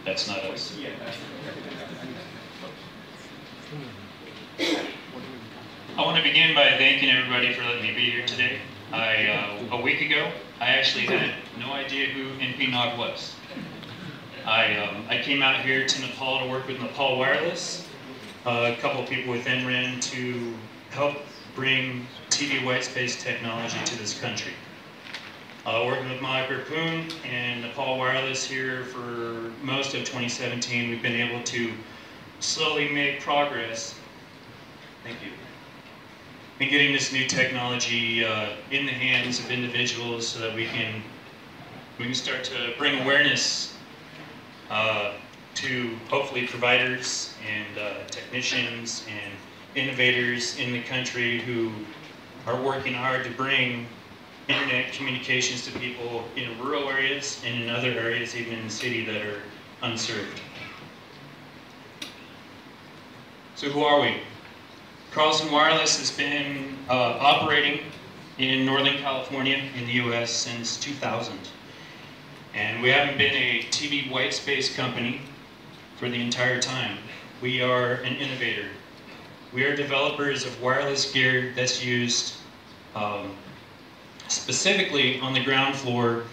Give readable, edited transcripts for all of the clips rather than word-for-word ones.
That's not us. I want to begin by thanking everybody for letting me be here today. A week ago, I actually had no idea who NPNOG was. I came out here to Nepal to work with Nepal Wireless, a couple of people with NREN to help bring TV whitespace technology to this country. Working with Molly Poon and Nepal Wireless here for most of 2017, we've been able to slowly make progress. Thank you. In getting this new technology in the hands of individuals so that we can start to bring awareness to hopefully providers and technicians and innovators in the country who are working hard to bring internet communications to people in rural areas and in other areas, even in the city, that are unserved. So who are we? Carlson Wireless has been operating in Northern California in the US since 2000. And we haven't been a TV whitespace company for the entire time. We are an innovator. We are developers of wireless gear that's used specifically on the ground floor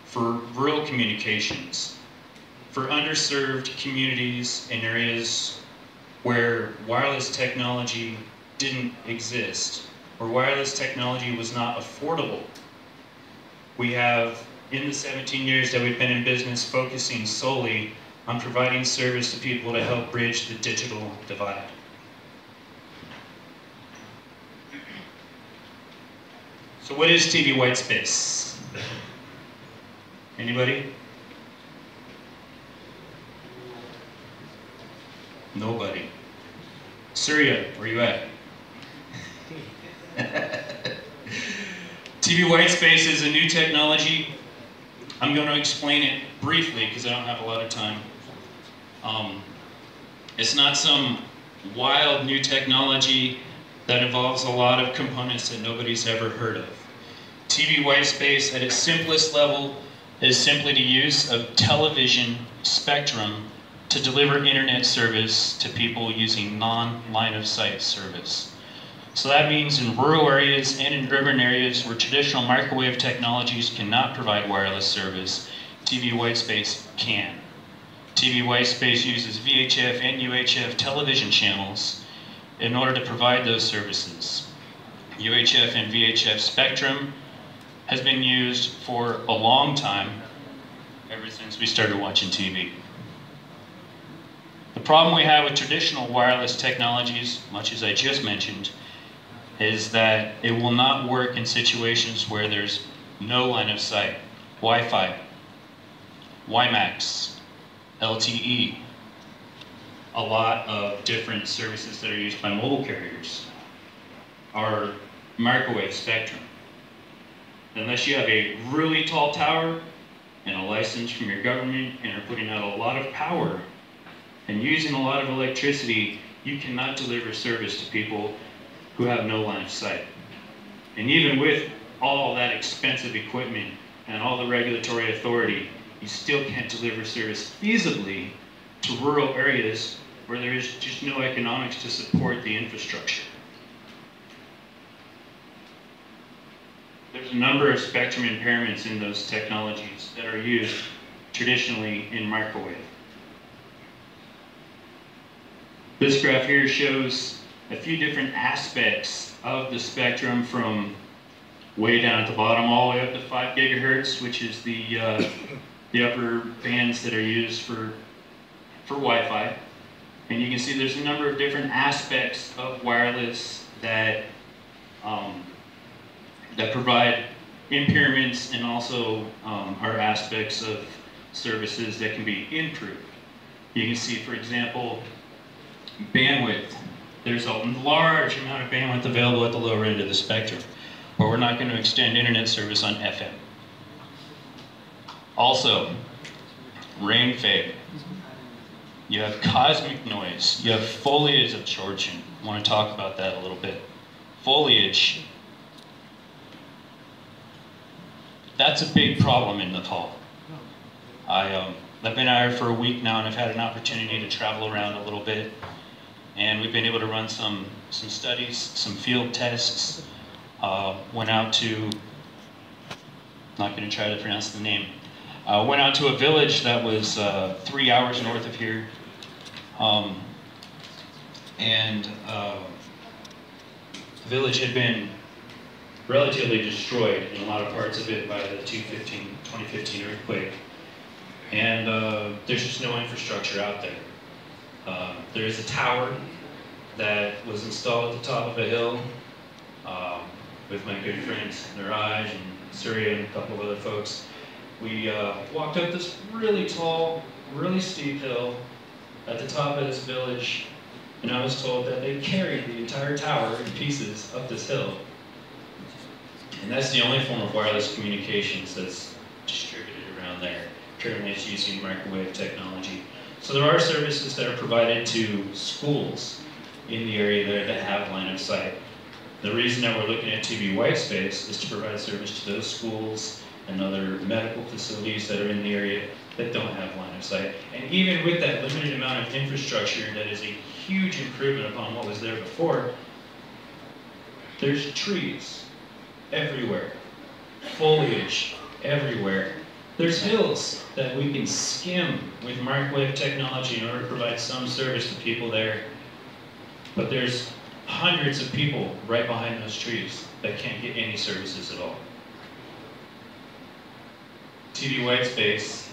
for rural communications, for underserved communities in areas where wireless technology didn't exist, or wireless technology was not affordable. We have, in the 17 years that we've been in business, focusing solely on providing service to people to help bridge the digital divide. So what is TV whitespace? Anybody? Nobody. Surya, where you at? TV whitespace is a new technology. I'm going to explain it briefly because I don't have a lot of time. It's not some wild new technology that involves a lot of components that nobody's ever heard of. TV whitespace at its simplest level is simply the use of television spectrum to deliver internet service to people using non-line of sight service. So that means in rural areas and in urban areas where traditional microwave technologies cannot provide wireless service, TV whitespace can. TV whitespace uses VHF and UHF television channels in order to provide those services. UHF and VHF spectrum has been used for a long time, ever since we started watching TV. The problem we have with traditional wireless technologies, much as I just mentioned, is that it will not work in situations where there's no line of sight. Wi-Fi, WiMAX, LTE, a lot of different services that are used by mobile carriers are microwave spectrum. Unless you have a really tall tower and a license from your government and are putting out a lot of power and using a lot of electricity, you cannot deliver service to people who have no line of sight. And even with all that expensive equipment and all the regulatory authority, you still can't deliver service feasibly to rural areas where there is just no economics to support the infrastructure. There's a number of spectrum impairments in those technologies that are used traditionally in microwave. This graph here shows a few different aspects of the spectrum, from way down at the bottom all the way up to 5 gigahertz, which is the upper bands that are used for Wi-Fi. And you can see there's a number of different aspects of wireless that that provide impairments, and also are aspects of services that can be improved. You can see, for example, bandwidth. There's a large amount of bandwidth available at the lower end of the spectrum, but we're not going to extend internet service on FM. Also, rain fade. You have cosmic noise. You have foliage absorption. I want to talk about that a little bit. Foliage. That's a big problem in Nepal. I've been out here for a week now, and I've had an opportunity to travel around a little bit. And we've been able to run some studies, some field tests. Went out to, not going to try to pronounce the name, went out to a village that was 3 hours north of here. The village had been relatively destroyed in a lot of parts of it by the 2015 earthquake. And there's just no infrastructure out there. There is a tower that was installed at the top of a hill with my good friends Niraj and Surya and a couple of other folks. We walked up this really tall, really steep hill at the top of this village, and I was told that they carried the entire tower in pieces up this hill. And that's the only form of wireless communications that's distributed around there. Currently it's using microwave technology. So there are services that are provided to schools in the area there that have line of sight. The reason that we're looking at TV Whitespace is to provide service to those schools and other medical facilities that are in the area that don't have line of sight. And even with that limited amount of infrastructure that is a huge improvement upon what was there before, there's trees everywhere, foliage everywhere. There's hills that we can skim with microwave technology in order to provide some service to people there. But there's hundreds of people right behind those trees that can't get any services at all. TV Whitespace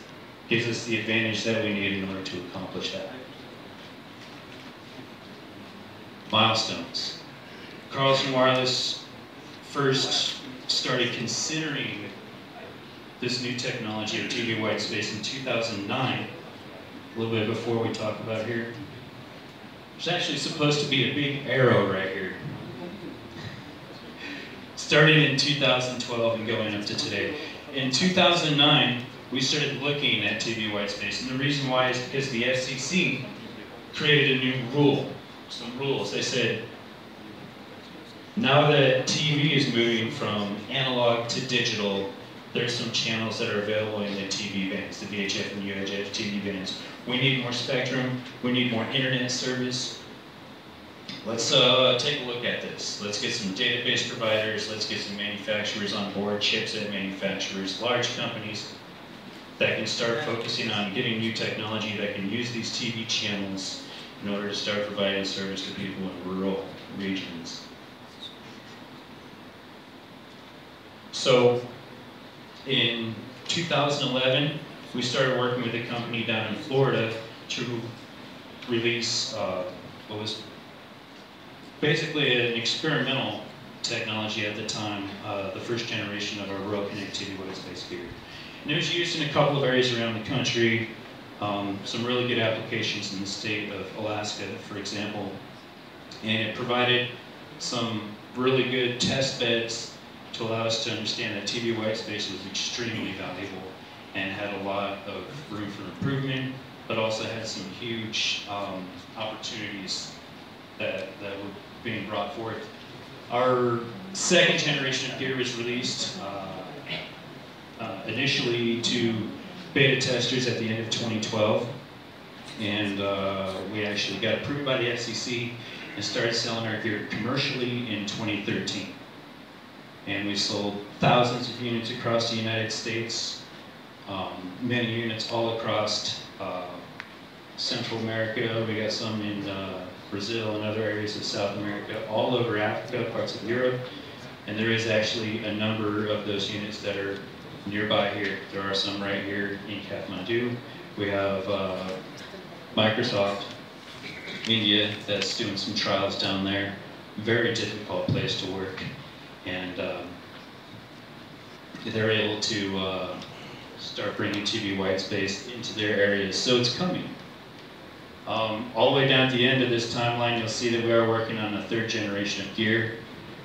gives us the advantage that we need in order to accomplish that. Milestones. Carlson Wireless first started considering this new technology of TV Whitespace in 2009, a little bit before we talk about here. There's actually supposed to be a big arrow right here. Starting in 2012 and going up to today. In 2009, we started looking at TV Whitespace, and the reason why is because the FCC created a new rule, some rules. They said, now that TV is moving from analog to digital, there's some channels that are available in the TV bands, the VHF and UHF TV bands. We need more spectrum, we need more internet service. Let's take a look at this. Let's get some database providers, let's get some manufacturers on board, chipset manufacturers, large companies that can start focusing on getting new technology that can use these TV channels in order to start providing service to people in rural regions. So, in 2011, we started working with a company down in Florida to release what was basically an experimental technology at the time, the first generation of our rural connectivity Whitespace gear. And it was used in a couple of areas around the country, some really good applications in the state of Alaska, for example. And it provided some really good test beds to allow us to understand that TV Whitespace was extremely valuable and had a lot of room for improvement, but also had some huge opportunities that were being brought forth. Our second generation of gear was released initially to beta testers at the end of 2012, and we actually got approved by the FCC and started selling our gear commercially in 2013. And we sold thousands of units across the United States, many units all across Central America. We got some in Brazil and other areas of South America, all over Africa, parts of Europe. And there is actually a number of those units that are nearby here. There are some right here in Kathmandu. We have Microsoft, India, that's doing some trials down there. Very difficult place to work. And they're able to start bringing TV Whitespace into their areas. So it's coming. All the way down at the end of this timeline, you'll see that we are working on a third generation of gear.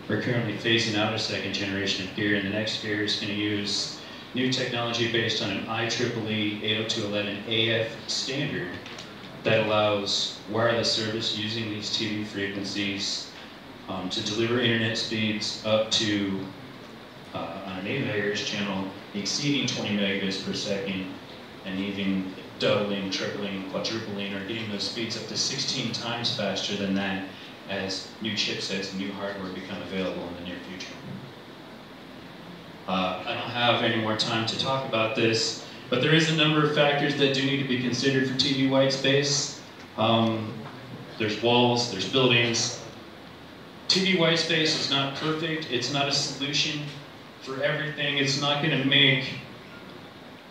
We're currently phasing out a second generation of gear, and the next gear is going to use new technology based on an IEEE 802.11 AF standard that allows wireless service using these TV frequencies to deliver internet speeds up to, on an 8 MHz channel, exceeding 20 megabits per second and even doubling, tripling, quadrupling, or getting those speeds up to 16 times faster than that as new chipsets and new hardware become available in the near future. I don't have any more time to talk about this, but there is a number of factors that do need to be considered for TV white space. There's walls, there's buildings. TV white space is not perfect. It's not a solution for everything. It's not going to make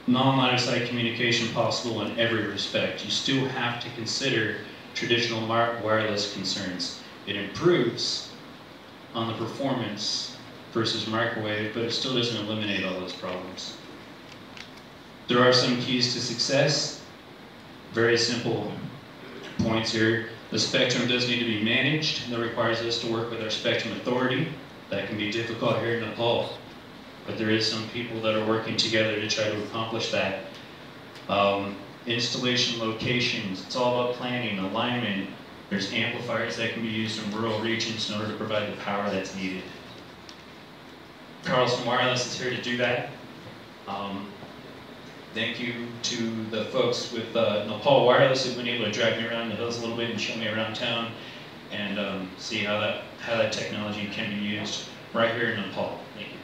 non-line of sight communication possible in every respect. You still have to consider traditional wireless concerns. It improves on the performance versus microwave, but it still doesn't eliminate all those problems. There are some keys to success. Very simple points here. The spectrum does need to be managed, and that requires us to work with our spectrum authority. That can be difficult here in Nepal, but there is some people that are working together to try to accomplish that. Installation locations, it's all about planning, alignment. There's amplifiers that can be used in rural regions in order to provide the power that's needed. Carlson Wireless is here to do that. Thank you to the folks with Nepal Wireless who've been able to drive me around the hills a little bit and show me around town and see how that technology can be used right here in Nepal. Thank you.